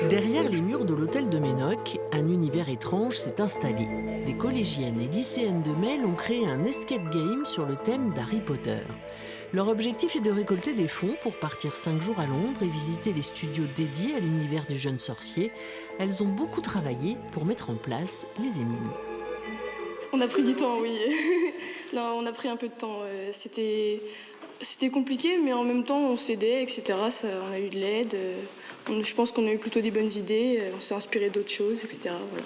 Derrière les murs de l'hôtel de Ménoc, un univers étrange s'est installé. Des collégiennes et lycéennes de Mel ont créé un escape game sur le thème d'Harry Potter. Leur objectif est de récolter des fonds pour partir 5 jours à Londres et visiter les studios dédiés à l'univers du jeune sorcier. Elles ont beaucoup travaillé pour mettre en place les énigmes. On a pris du temps, oui. Là, on a pris un peu de temps. C'était compliqué, mais en même temps, on s'aidait, etc. On a eu de l'aide. Je pense qu'on a eu plutôt des bonnes idées. On s'est inspiré d'autres choses, etc. Voilà.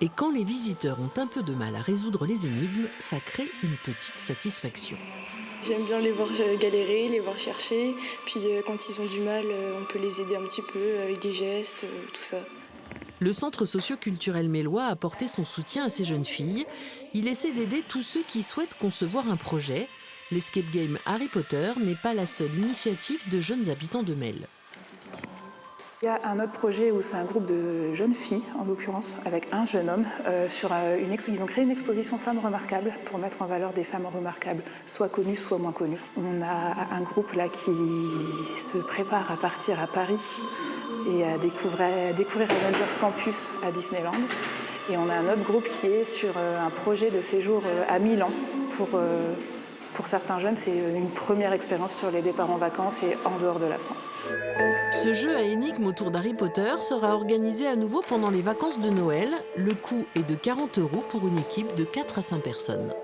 Et quand les visiteurs ont un peu de mal à résoudre les énigmes, ça crée une petite satisfaction. J'aime bien les voir galérer, les voir chercher. Puis quand ils ont du mal, on peut les aider un petit peu avec des gestes, tout ça. Le centre socio-culturel mélois a apporté son soutien à ces jeunes filles. Il essaie d'aider tous ceux qui souhaitent concevoir un projet. L'escape game Harry Potter n'est pas la seule initiative de jeunes habitants de Mel. Il y a un autre projet où c'est un groupe de jeunes filles, en l'occurrence, avec un jeune homme. Ils ont créé une exposition femmes remarquables pour mettre en valeur des femmes remarquables, soit connues, soit moins connues. On a un groupe là qui se prépare à partir à Paris et à découvrir Avengers Campus à Disneyland. Et on a un autre groupe qui est sur un projet de séjour à Milan. Pour certains jeunes, c'est une première expérience sur les départs en vacances et en dehors de la France. Ce jeu à énigmes autour d'Harry Potter sera organisé à nouveau pendant les vacances de Noël. Le coût est de 40 € pour une équipe de 4 à 5 personnes.